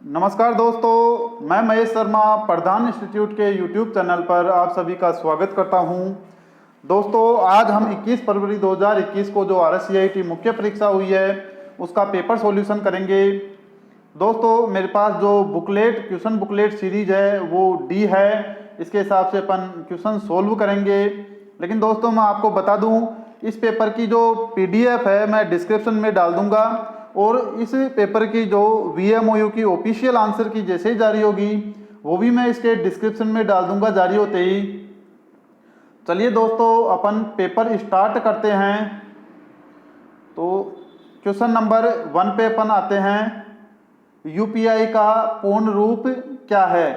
नमस्कार दोस्तों, मैं महेश शर्मा प्रधान इंस्टीट्यूट के यूट्यूब चैनल पर आप सभी का स्वागत करता हूं। दोस्तों, आज हम 21 फरवरी 2021 को जो RSCIT मुख्य परीक्षा हुई है उसका पेपर सॉल्यूशन करेंगे। दोस्तों, मेरे पास जो क्वेश्चन बुकलेट सीरीज है वो डी है। इसके हिसाब से अपन क्वेश्चन सोल्व करेंगे। लेकिन दोस्तों, मैं आपको बता दूं, इस पेपर की जो PDF है मैं डिस्क्रिप्शन में डाल दूंगा, और इस पेपर की जो VMOU की ऑफिशियल आंसर की जैसे ही जारी होगी वो भी मैं इसके डिस्क्रिप्शन में डाल दूंगा जारी होते ही। चलिए दोस्तों, अपन पेपर स्टार्ट करते हैं। तो क्वेश्चन नंबर 1 पे अपन आते हैं। UPI का पूर्ण रूप क्या है?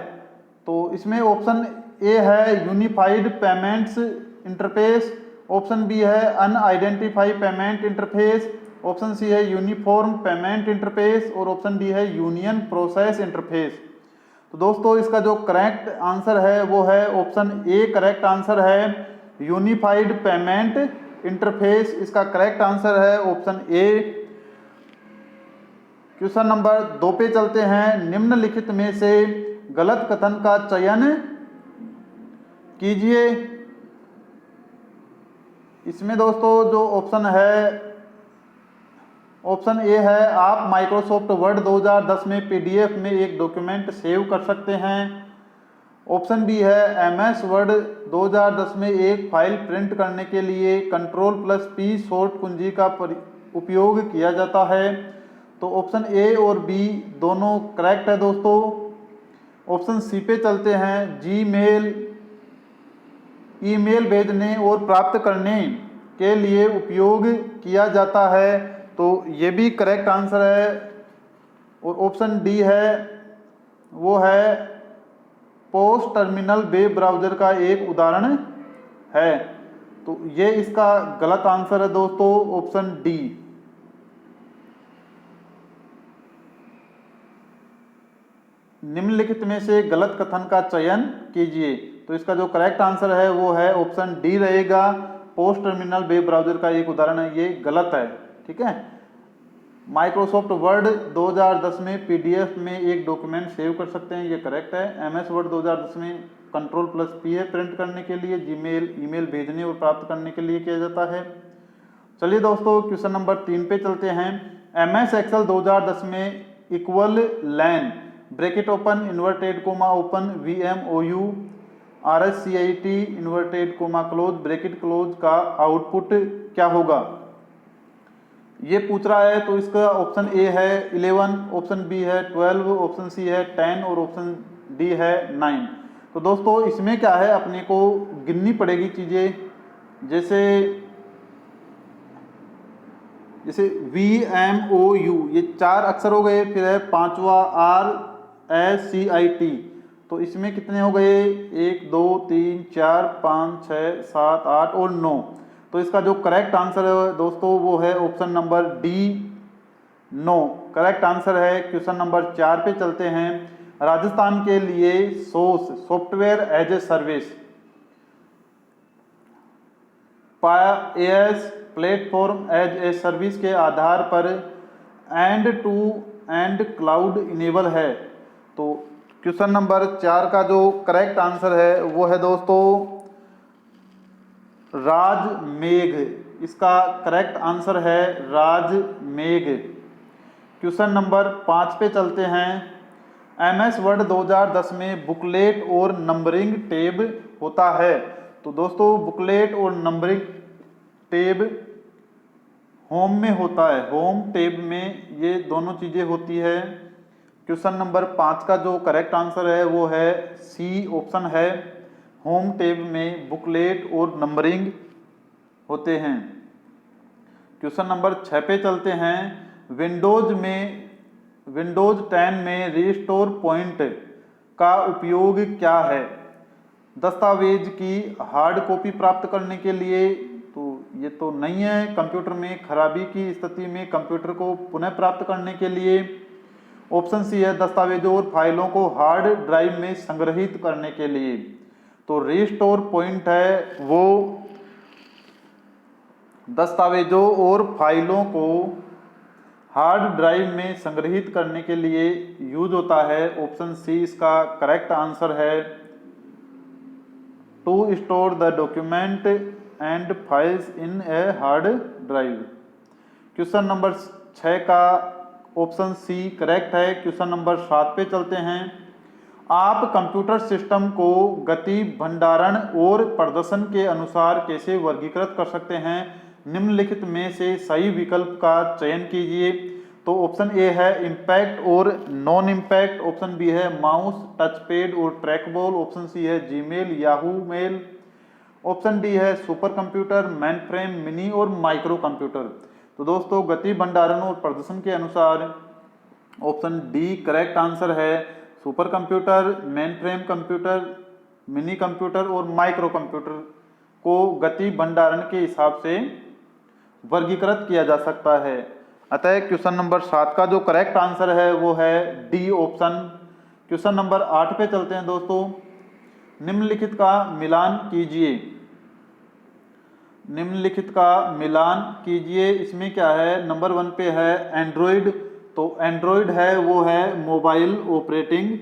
तो इसमें ऑप्शन ए है unified payments interface, option B है unidentified payment interface, option C है यूनिफॉर्म पेमेंट इंटरफेस, और ऑप्शन डी है यूनियन प्रोसेस इंटरफेस। तो दोस्तों, इसका जो करेक्ट आंसर है वो है ऑप्शन ए करेक्ट आंसर है, यूनिफाइड पेमेंट इंटरफेस इसका करेक्ट आंसर है ऑप्शन ए। क्वेश्चन नंबर 2 पे चलते हैं। निम्नलिखित में से गलत कथन का चयन कीजिए। इसमें दोस्तों जो ऑप्शन है, ऑप्शन ए है आप माइक्रोसॉफ्ट वर्ड 2010 में PDF में एक डॉक्यूमेंट सेव कर सकते हैं। ऑप्शन बी है MS वर्ड 2010 में एक फाइल प्रिंट करने के लिए Ctrl+P शॉर्ट कुंजी का उपयोग किया जाता है। तो ऑप्शन ए और बी दोनों करेक्ट है दोस्तों। ऑप्शन सी पे चलते हैं। Gmail ईमेल भेजने और प्राप्त करने के लिए उपयोग किया जाता है, तो ये भी करेक्ट आंसर है। और ऑप्शन डी है वो है पोस्ट टर्मिनल वेब ब्राउज़र का एक उदाहरण है, तो ये इसका गलत आंसर है दोस्तों, ऑप्शन डी। निम्नलिखित में से गलत कथन का चयन कीजिए। तो इसका जो करेक्ट आंसर है वो है ऑप्शन डी रहेगा, पोस्ट टर्मिनल वेब ब्राउज़र का एक उदाहरण है। ये गलत है, ठीक है। माइक्रोसॉफ्ट वर्ड 2010 में PDF में एक डॉक्यूमेंट सेव कर सकते हैं, ये करेक्ट है। MS वर्ड 2010 में Ctrl+P है प्रिंट करने के लिए, Gmail ईमेल भेजने और प्राप्त करने के लिए किया जाता है। चलिए दोस्तों, क्वेश्चन नंबर 3 पे चलते हैं। MS एक्सेल 2010 में equal line bracket open inverted coma open VMOU RSCIT inverted coma close bracket close का आउटपुट क्या होगा? ये पूछ रहा है। तो इसका ऑप्शन ए है 11, ऑप्शन बी है 12, ऑप्शन सी है 10 और ऑप्शन डी है 9। तो दोस्तों, इसमें क्या है, अपने को गिननी पड़ेगी चीज़ें। जैसे VMOU ये 4 अक्षर हो गए, फिर है 5वां RSCIT, तो इसमें कितने हो गए? 1 2 3 4 5 6 7 8 और 9। तो इसका जो करेक्ट आंसर है दोस्तों वो है option number D 9 correct answer है। क्वेश्चन नंबर 4 पे चलते हैं। राजस्थान के लिए SaaS software as a service PaaS platform as a service के आधार पर end to end cloud enable है। तो क्वेश्चन नंबर 4 का जो करेक्ट आंसर है वो है दोस्तों राजमेघ, इसका करेक्ट आंसर है राजमेघ। क्वेश्चन नंबर 5 पे चलते हैं। MS वर्ड 2010 में बुकलेट और नंबरिंग टेब होता है। तो दोस्तों, बुकलेट और नंबरिंग टेब होम में होता है, होम टेब में ये दोनों चीज़ें होती है। क्वेश्चन नंबर 5 का जो करेक्ट आंसर है वो है सी ऑप्शन है, होम टेब में बुकलेट और नंबरिंग होते हैं। क्वेश्चन नंबर 6 पे चलते हैं। विंडोज 10 में रिस्टोर पॉइंट का उपयोग क्या है? दस्तावेज की हार्ड कॉपी प्राप्त करने के लिए, तो ये तो नहीं है। कंप्यूटर में खराबी की स्थिति में कंप्यूटर को पुनः प्राप्त करने के लिए। ऑप्शन सी है दस्तावेजों और फाइलों को हार्ड ड्राइव में संग्रहित करने के लिए। तो रिस्टोर पॉइंट है वो दस्तावेजों और फाइलों को हार्ड ड्राइव में संग्रहित करने के लिए यूज होता है। ऑप्शन सी इसका करेक्ट आंसर है। To store the document and files in a hard drive. Question number 6 का ऑप्शन सी करेक्ट है। क्वेश्चन नंबर 7 पे चलते हैं। आप कंप्यूटर सिस्टम को गति, भंडारण और प्रदर्शन के अनुसार कैसे वर्गीकृत कर सकते हैं? निम्नलिखित में से सही विकल्प का चयन कीजिए। तो ऑप्शन ए है इम्पैक्ट और नॉन इम्पैक्ट, ऑप्शन बी है माउस, टच पैड और ट्रैक बॉल, ऑप्शन सी है Gmail, Yahoo mail, option D है supercomputer, mainframe, mini और माइक्रो कंप्यूटर। तो दोस्तों गति, भंडारण और प्रदर्शन के अनुसार ऑप्शन डी करेक्ट आंसर है। Supercomputer, mainframe computer, minicomputer और माइक्रो कंप्यूटर को गति, भंडारण के हिसाब से वर्गीकृत किया जा सकता है। अतः क्वेश्चन नंबर 7 का जो करेक्ट आंसर है वो है डी ऑप्शन। क्वेश्चन नंबर 8 पे चलते हैं दोस्तों। निम्नलिखित का मिलान कीजिए। निम्नलिखित का मिलान कीजिए। इसमें क्या है? नंबर 1 पे है एंड्रॉयड। तो एंड्रॉयड है वो है mobile operating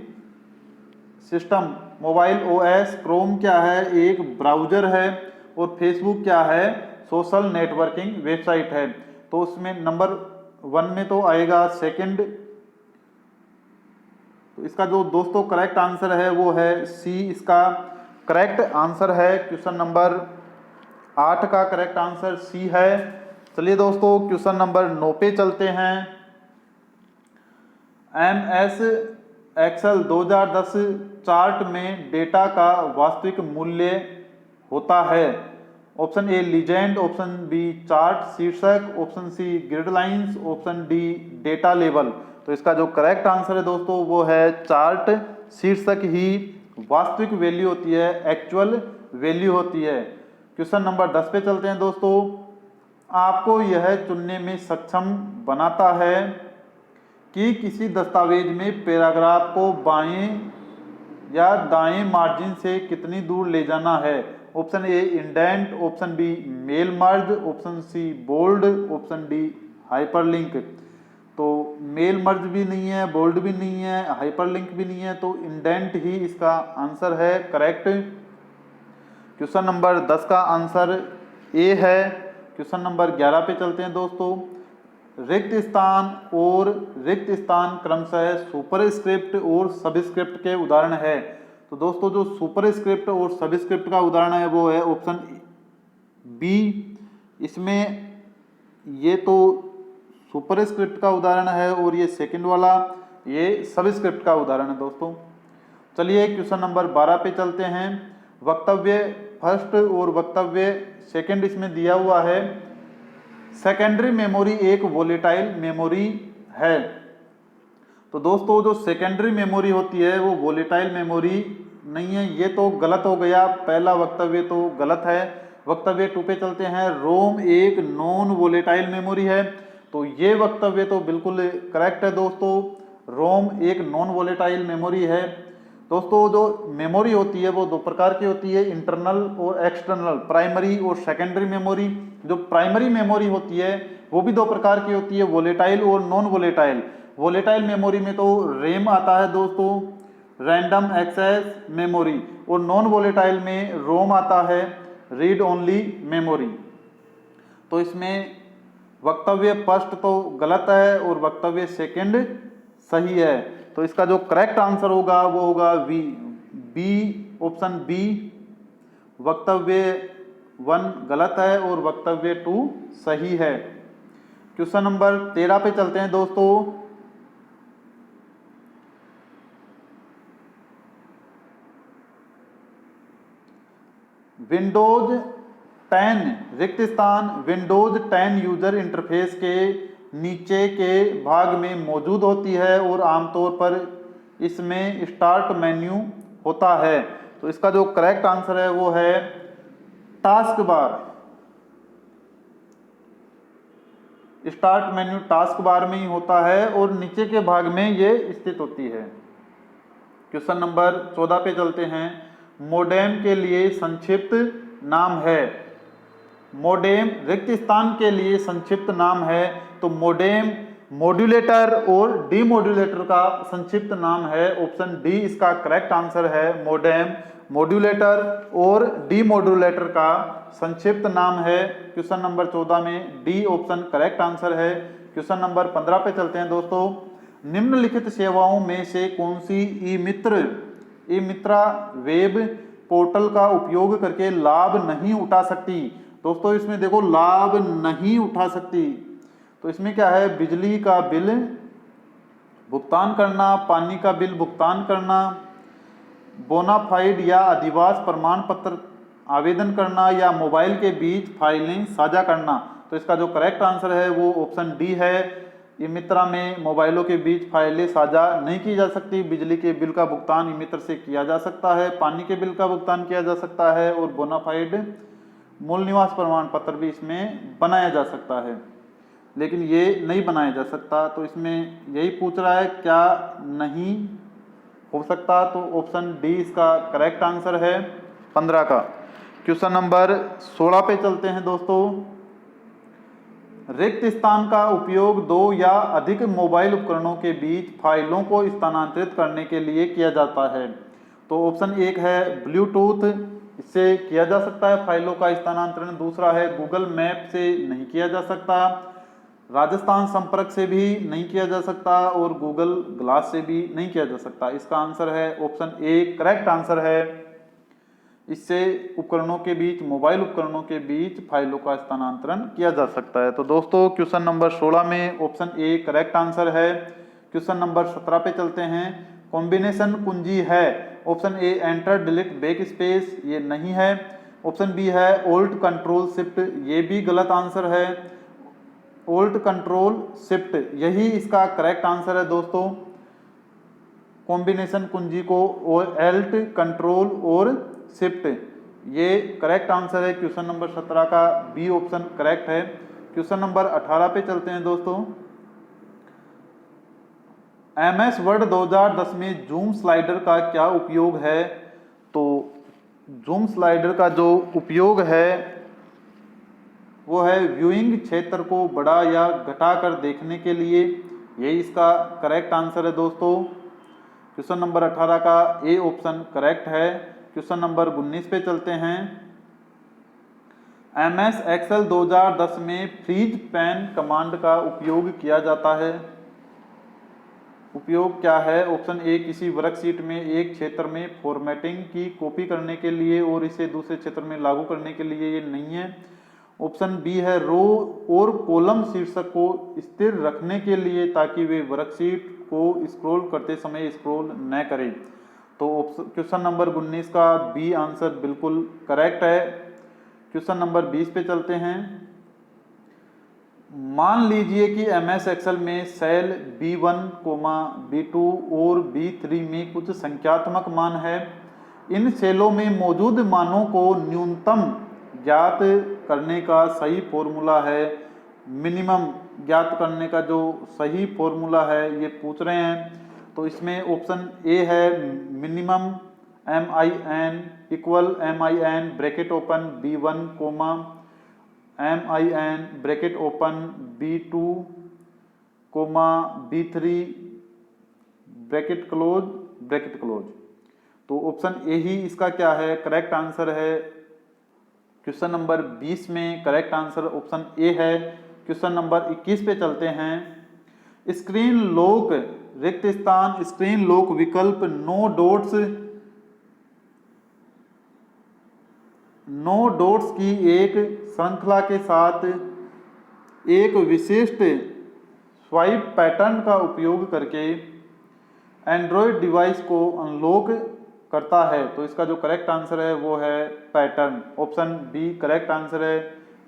system, mobile OS. Chrome क्या है? एक ब्राउजर है। और फेसबुक क्या है? सोशल नेटवर्किंग वेबसाइट है। तो उसमें नंबर 1 में तो आएगा सेकंड। तो इसका जो दोस्तों करेक्ट आंसर है वो है सी, इसका करेक्ट आंसर है। क्वेश्चन नंबर 8 का करेक्ट आंसर सी है। चलिए दोस्तों क्वेश्चन नंबर 9 पे चलते हैं। MS एक्सेल 2010 चार्ट में डेटा का वास्तविक मूल्य होता है। Option A legend, option B chart शीर्षक, option C gridlines, option D data level. तो इसका जो करेक्ट आंसर है दोस्तों वो है चार्ट शीर्षक ही वास्तविक वैल्यू होती है, एक्चुअल वैल्यू होती है। क्वेश्चन नंबर 10 पे चलते हैं दोस्तों। आपको यह चुनने में सक्षम बनाता है कि किसी दस्तावेज में पैराग्राफ को बाएं या दाएं मार्जिन से कितनी दूर ले जाना है। Option A indent, option B mail merge, option C bold, option D hyperlink. तो मेल मर्ज भी नहीं है, बोल्ड भी नहीं है, हाइपरलिंक भी नहीं है, तो इंडेंट ही इसका आंसर है करेक्ट। क्वेश्चन नंबर 10 का आंसर ए है। क्वेश्चन नंबर 11 पे चलते हैं दोस्तों। रिक्त स्थान और रिक्त स्थान क्रमशः सुपरस्क्रिप्ट और सबस्क्रिप्ट के उदाहरण है। तो दोस्तों जो सुपरस्क्रिप्ट और सबस्क्रिप्ट का उदाहरण है वो है ऑप्शन बी। इसमें ये तो सुपरस्क्रिप्ट का उदाहरण है और ये सेकंड वाला ये सबस्क्रिप्ट का उदाहरण है दोस्तों। चलिए क्वेश्चन नंबर 12 पे चलते हैं। वक्तव्य फर्स्ट और वक्तव्य सेकंड इसमें दिया हुआ है। सेकेंडरी मेमोरी एक वोलेटाइल मेमोरी है। तो दोस्तों जो सेकेंडरी मेमोरी होती है वो वोलेटाइल मेमोरी नहीं है, ये तो गलत हो गया। पहला वक्तव्य तो गलत है। वक्तव्य 2 पे चलते हैं। रोम एक नॉन वोलेटाइल मेमोरी है। तो ये वक्तव्य तो बिल्कुल करेक्ट है दोस्तों। रोम एक नॉन वोलेटाइल मेमोरी है। दोस्तों जो मेमोरी होती है वो 2 प्रकार की होती है, इंटरनल और एक्सटर्नल, प्राइमरी और सेकेंडरी मेमोरी। जो प्राइमरी मेमोरी होती है वो भी 2 प्रकार की होती है, वोलेटाइल और नॉन वोलेटाइल। वोलेटाइल मेमोरी में तो रैम आता है दोस्तों, रैंडम एक्सेस मेमोरी, और नॉन वोलेटाइल में रोम आता है, रीड ओनली मेमोरी। तो इसमें वक्तव्य फर्स्ट तो गलत है और वक्तव्य सेकंड सही है। तो इसका जो करेक्ट आंसर होगा वो होगा बी, ऑप्शन बी। वक्तव्य 1 गलत है और वक्तव्य 2 सही है। क्वेश्चन नंबर 13 पे चलते हैं दोस्तों। विंडोज 10 रिक्त स्थान विंडोज 10 यूजर इंटरफेस के नीचे के भाग में मौजूद होती है और आमतौर पर इसमें स्टार्ट मेन्यू होता है। तो इसका जो करेक्ट आंसर है वो है task bar. Start menu task bar में ही होता है और नीचे के भाग में ये स्थित होती है। क्वेश्चन नंबर 14 पे चलते हैं। मोडेम के लिए संक्षिप्त नाम है। मोडेम रिक्त स्थान के लिए संक्षिप्त नाम है। तो मोडेम मॉड्यूलेटर और डीमॉड्यूलेटर का संक्षिप्त नाम है। ऑप्शन डी इसका करेक्ट आंसर है मोडेम। मॉड्यूलेटर और डीमॉड्यूलेटर का संक्षिप्त नाम है। क्वेश्चन नंबर 14 में डी ऑप्शन करेक्ट आंसर है। क्वेश्चन नंबर 15 पे चलते हैं दोस्तों। निम्नलिखित सेवाओं में से कौन सी ई मित्रा वेब पोर्टल का उपयोग करके लाभ नहीं उठा सकती? दोस्तों इसमें देखो लाभ नहीं उठा सकती, तो इसमें क्या है, बिजली का बिल भुगतान करना, पानी का बिल भुगतान करना, बोनाफाइड या अधिवास प्रमाण पत्र आवेदन करना, या मोबाइल के बीच फाइलें साझा करना। तो इसका जो करेक्ट आंसर है वो ऑप्शन डी है। ई मित्रा में मोबाइलों के बीच फाइलें साझा नहीं की जा सकती। बिजली के बिल का भुगतान ई मित्र से किया जा सकता है, पानी के बिल का भुगतान किया जा सकता है, और बोनाफाइड मूल निवास प्रमाण पत्र भी इसमें बनाया जा सकता है, लेकिन ये नहीं बनाया जा सकता। तो इसमें यही पूछ रहा है क्या नहीं हो सकता, तो ऑप्शन डी इसका करेक्ट आंसर है 15 का। क्वेश्चन नंबर 16 पे चलते हैं दोस्तों। रिक्त स्थान का उपयोग दो या अधिक मोबाइल उपकरणों के बीच फाइलों को स्थानांतरित करने के लिए किया जाता है। तो ऑप्शन एक है ब्लूटूथ, इससे किया जा सकता है फाइलों का स्थानांतरण। दूसरा है गूगल मैप से नहीं किया जा सकता, राजस्थान संपर्क से भी नहीं किया जा सकता, और गूगल ग्लास से भी नहीं किया जा सकता। इसका आंसर है ऑप्शन ए करेक्ट आंसर है। इससे उपकरणों के बीच, मोबाइल उपकरणों के बीच फाइलों का स्थानांतरण किया जा सकता है। तो दोस्तों क्वेश्चन नंबर 16 में ऑप्शन ए करेक्ट आंसर है। क्वेश्चन नंबर 17 पे चलते हैं। कॉम्बिनेशन कुंजी है। ऑप्शन ए एंटर डिलीट बैक स्पेस, ये नहीं है। ऑप्शन बी है ऑल्ट कंट्रोल शिफ्ट, ये भी गलत आंसर है। ऑल्ट कंट्रोल शिफ्ट यही इसका करेक्ट आंसर है दोस्तों। कॉम्बिनेशन कुंजी को ऑल्ट कंट्रोल और शिफ्ट, ये करेक्ट आंसर है क्वेश्चन नंबर 17 का, बी ऑप्शन करेक्ट है। क्वेश्चन नंबर 18 पे चलते हैं दोस्तों। MS वर्ड 2010 में जूम स्लाइडर का क्या उपयोग है? तो जूम स्लाइडर का जो उपयोग है वो है व्यूइंग क्षेत्र को बड़ा या घटाकर देखने के लिए, यही इसका करेक्ट आंसर है दोस्तों। क्वेश्चन नंबर 18 का ए ऑप्शन करेक्ट है। क्वेश्चन नंबर 19 पे चलते हैं। MS एक्सेल 2010 में फ्रीज पैन कमांड का उपयोग किया जाता है। उपयोग क्या है? ऑप्शन ए किसी वर्कशीट में एक क्षेत्र में फॉर्मेटिंग की कॉपी करने के लिए और इसे दूसरे क्षेत्र में लागू करने के लिए, ये नहीं है। ऑप्शन बी है रो और कॉलम शीर्षक को स्थिर रखने के लिए ताकि वे वर्कशीट को स्क्रॉल करते समय स्क्रॉल न करें। तो क्वेश्चन नंबर 19 का बी आंसर बिल्कुल करेक्ट है। क्वेश्चन नंबर 20 पे चलते हैं। मान लीजिए कि MS एक्सेल में सेल B1, B2 और B3 में कुछ संख्यात्मक मान है। इन सेलों में मौजूद मानों को न्यूनतम ज्ञात करने का सही फॉर्मूला है। मिनिमम ज्ञात करने का जो सही फॉर्मूला है ये पूछ रहे हैं। तो इसमें ऑप्शन ए है minimum MIN equal MIN bracket open B1, MIN bracket open B2, B3 bracket close. तो ऑप्शन ए ही इसका क्या है, करेक्ट आंसर है। क्वेश्चन नंबर 20 में करेक्ट आंसर ऑप्शन ए है। क्वेश्चन नंबर 21 पे चलते हैं। स्क्रीन लॉक रिक्त स्थान, स्क्रीन लॉक विकल्प नो डॉट्स की एक श्रृंखला के साथ एक विशिष्ट स्वाइप पैटर्न का उपयोग करके एंड्रॉयड डिवाइस को अनलॉक करता है। तो इसका जो करेक्ट आंसर है वो है pattern, option B correct answer है।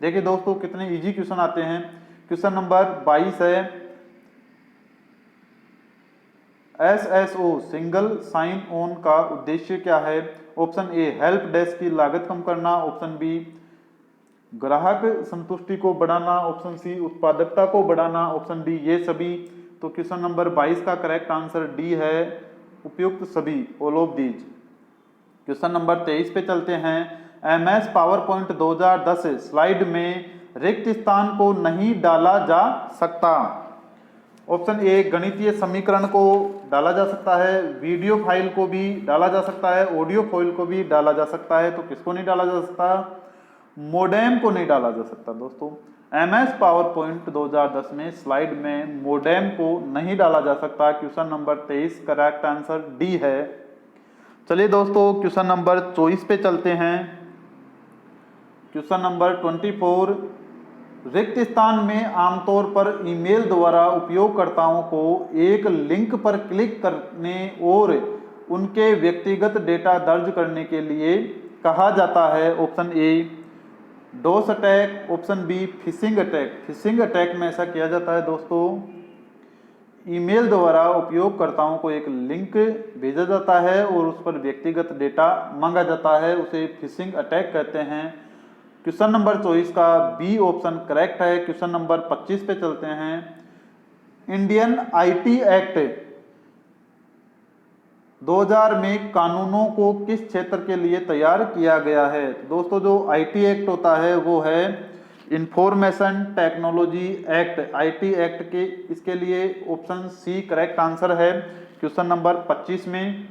देखिए दोस्तों कितने इजी क्वेश्चन आते हैं। क्वेश्चन नंबर 22 है। SSO सिंगल साइन ऑन का उद्देश्य क्या है? ऑप्शन ए हेल्प डेस्क की लागत कम करना, ऑप्शन बी ग्राहक संतुष्टि को बढ़ाना, ऑप्शन सी उत्पादकता को बढ़ाना, ऑप्शन डी ये सभी। तो क्वेश्चन नंबर 22 का करेक्ट आंसर डी है, उपयुक्त सभी, all of these. Question number 23 पे चलते हैं। MS पावरपॉइंट 2010 स्लाइड में रिक्त स्थान को नहीं डाला जा सकता। ऑप्शन ए गणितीय समीकरण को डाला जा सकता है, वीडियो फाइल को भी डाला जा सकता है, ऑडियो फाइल को भी डाला जा सकता है। तो किसको नहीं डाला जा सकता? मोडेम को नहीं डाला जा सकता दोस्तों। MS पावर पॉइंट 2010 में स्लाइड में मोडेम को नहीं डाला जा सकता। Question number 23 correct answer D है। चलिए दोस्तों क्वेश्चन नंबर 24 पे चलते हैं। क्वेश्चन नंबर 24, रिक्त स्थान में आमतौर पर ईमेल द्वारा उपयोगकर्ताओं को एक लिंक पर क्लिक करने और उनके व्यक्तिगत डेटा दर्ज करने के लिए कहा जाता है। Option A DoS attack, option B phishing attack. Phishing attack में ऐसा किया जाता है दोस्तों, ईमेल द्वारा उपयोगकर्ताओं को एक लिंक भेजा जाता है और उस पर व्यक्तिगत डेटा मांगा जाता है, उसे फिशिंग अटैक कहते हैं। क्वेश्चन नंबर 24 का बी ऑप्शन करेक्ट है। क्वेश्चन नंबर 25 पे चलते हैं। इंडियन IT एक्ट 2000 में कानूनों को किस क्षेत्र के लिए तैयार किया गया है? दोस्तों जो IT एक्ट होता है वो है information technology act. IT act के इसके लिए ऑप्शन सी करेक्ट आंसर है। क्वेश्चन नंबर 25 में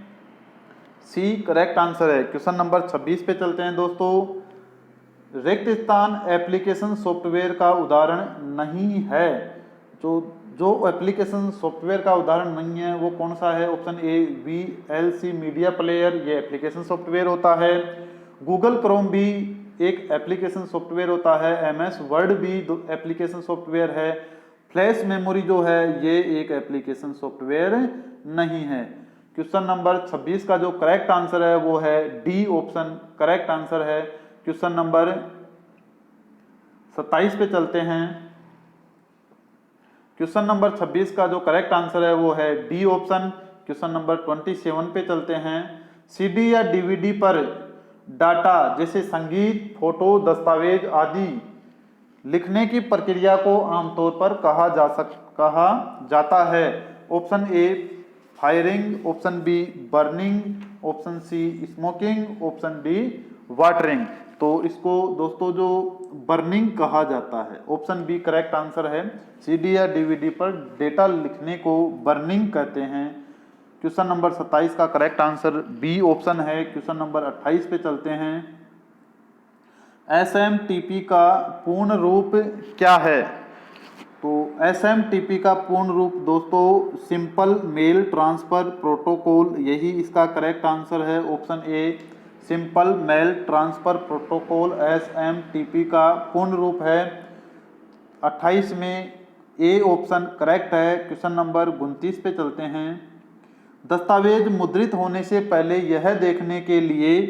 सी करेक्ट आंसर है। क्वेश्चन नंबर 26 पे चलते हैं दोस्तों। रिक्त स्थान एप्लीकेशन सॉफ्टवेयर का उदाहरण नहीं है। जो एप्लीकेशन सॉफ्टवेयर का उदाहरण नहीं है वो कौन सा है? ऑप्शन ए VLC मीडिया प्लेयर, ये एप्लीकेशन सॉफ्टवेयर होता है। गूगल क्रोम भी एक एप्लीकेशन सॉफ्टवेयर होता है। MS वर्ड भी एप्लीकेशन सॉफ्टवेयर है। फ्लैश मेमोरी जो है ये एक एप्लीकेशन सॉफ्टवेयर नहीं है। क्वेश्चन नंबर 26 का जो करेक्ट आंसर है वो है डी ऑप्शन करेक्ट आंसर है। क्वेश्चन नंबर 27 पे चलते हैं। क्वेश्चन नंबर 26 का जो करेक्ट आंसर है वो है डी ऑप्शन। क्वेश्चन नंबर 27 पे चलते हैं। CD या DVD पर डाटा जैसे संगीत, फोटो, दस्तावेज आदि लिखने की प्रक्रिया को आमतौर पर कहा जाता है। Option A firing, option B burning, option C smoking, option D watering. तो इसको दोस्तों जो बर्निंग कहा जाता है, ऑप्शन बी करेक्ट आंसर है। CD या DVD पर डेटा लिखने को बर्निंग कहते हैं। क्वेश्चन नंबर 27 का करेक्ट आंसर बी ऑप्शन है। क्वेश्चन नंबर 28 पे चलते हैं। SMTP का पूर्ण रूप क्या है? तो SMTP का पूर्ण रूप दोस्तों सिंपल मेल ट्रांसफर प्रोटोकॉल, यही इसका करेक्ट आंसर है। Option A simple mail transfer protocol SMTP का पूर्ण रूप है। 28 में ए ऑप्शन करेक्ट है। क्वेश्चन नंबर 29 पे चलते हैं। दस्तावेज मुद्रित होने से पहले यह देखने के लिए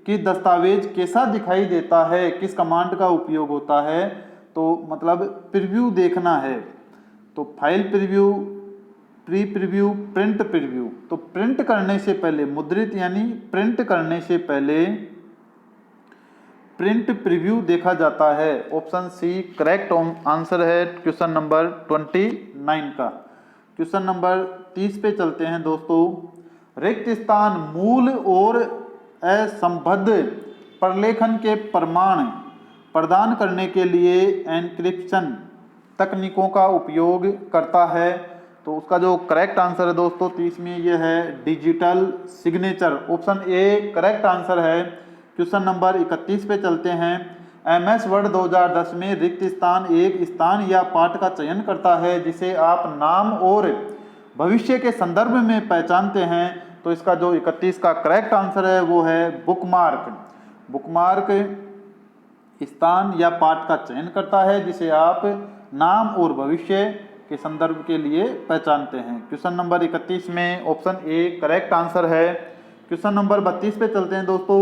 कि दस्तावेज कैसा दिखाई देता है किस कमांड का उपयोग होता है? तो मतलब प्रीव्यू देखना है। तो file preview, pre preview, print preview. तो प्रिंट करने से पहले, मुद्रित यानी प्रिंट करने से पहले प्रिंट प्रीव्यू देखा जाता है। ऑप्शन सी करेक्ट आंसर है क्वेश्चन नंबर 29 का। क्वेश्चन नंबर 30 पे चलते हैं दोस्तों। रिक्त स्थान मूल और असंबद्ध प्रलेखन के प्रमाण प्रदान करने के लिए एन्क्रिप्शन तकनीकों का उपयोग करता है। तो उसका जो करेक्ट आंसर है दोस्तों 30 में ये है digital signature. Option A correct answer है। क्वेश्चन नंबर 31 पे चलते हैं। MS वर्ड 2010 में रिक्त स्थान एक स्थान या पाठ का चयन करता है जिसे आप नाम और भविष्य के संदर्भ में पहचानते हैं। तो इसका जो 31 का करेक्ट आंसर है वो है बुकमार्क। बुकमार्क स्थान या पाठ का चयन करता है जिसे आप नाम और भविष्य के संदर्भ के लिए पहचानते हैं। क्वेश्चन नंबर 31 में ऑप्शन ए करेक्ट आंसर है। क्वेश्चन नंबर 32 पे चलते हैं दोस्तों।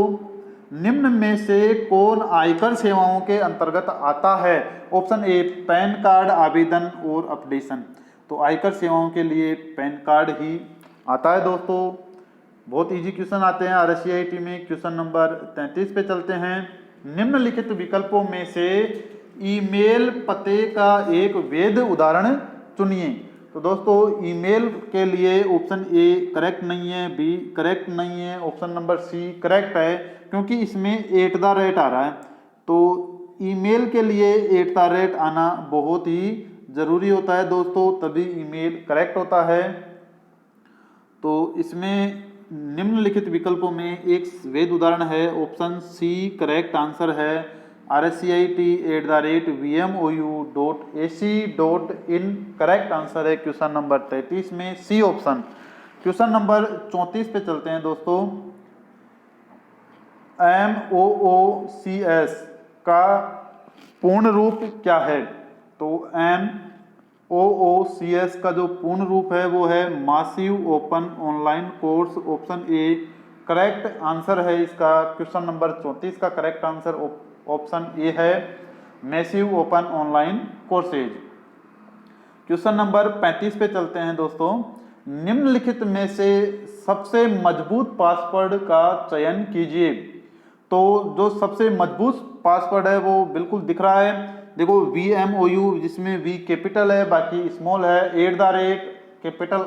निम्न में से कौन आयकर सेवाओं के अंतर्गत आता है? ऑप्शन ए पैन कार्ड आवेदन और अपडेशन। तो आयकर सेवाओं के लिए पैन कार्ड ही आता है दोस्तों। बहुत इजी क्वेश्चन आते हैं RSCIT में। क्वेश्चन नंबर 33 पे चलते हैं। निम्नलिखित विकल्पों में से ईमेल पते का एक वैध उदाहरण चुनिए। तो दोस्तों ईमेल के लिए ऑप्शन ए करेक्ट नहीं है, बी करेक्ट नहीं है, ऑप्शन नंबर सी करेक्ट है क्योंकि इसमें @ आ रहा है। तो ईमेल के लिए @ आना बहुत ही ज़रूरी होता है दोस्तों, तभी ईमेल करेक्ट होता है। तो इसमें निम्नलिखित विकल्पों में एक वैध उदाहरण है। ऑप्शन सी करेक्ट आंसर है rcit@vmou.ac.in करेक्ट आंसर है क्वेश्चन नंबर 33 में सी ऑप्शन। क्वेश्चन नंबर 34 पे चलते हैं दोस्तों। MOOCS का पूर्ण रूप क्या है? तो MOOCS का जो पूर्ण रूप है वो है massive open online course. Option A correct answer है इसका। क्वेश्चन नंबर 34 का करेक्ट आंसर ऑप्शन ए है massive open online courses. Question number 35 पे चलते हैं दोस्तों। निम्नलिखित में से सबसे मजबूत पासवर्ड का चयन कीजिए। तो जो सबसे मजबूत पासवर्ड है वो बिल्कुल दिख रहा है, देखो VMOU, जिसमें V कैपिटल है बाकी स्मॉल है, @ कैपिटल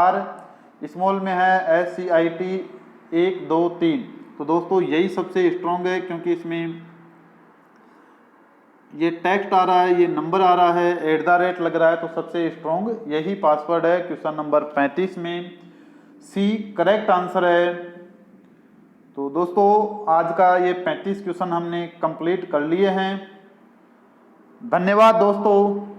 R स्मॉल में है SCIT 1 2 3। तो दोस्तों यही सबसे स्ट्रॉन्ग है, क्योंकि इसमें ये टेक्स्ट आ रहा है, ये नंबर आ रहा है, @ लग रहा है, तो सबसे स्ट्रॉन्ग यही पासवर्ड है। क्वेश्चन नंबर 35 में सी करेक्ट आंसर है। तो दोस्तों आज का ये 35 क्वेश्चन हमने कंप्लीट कर लिए हैं। धन्यवाद दोस्तों।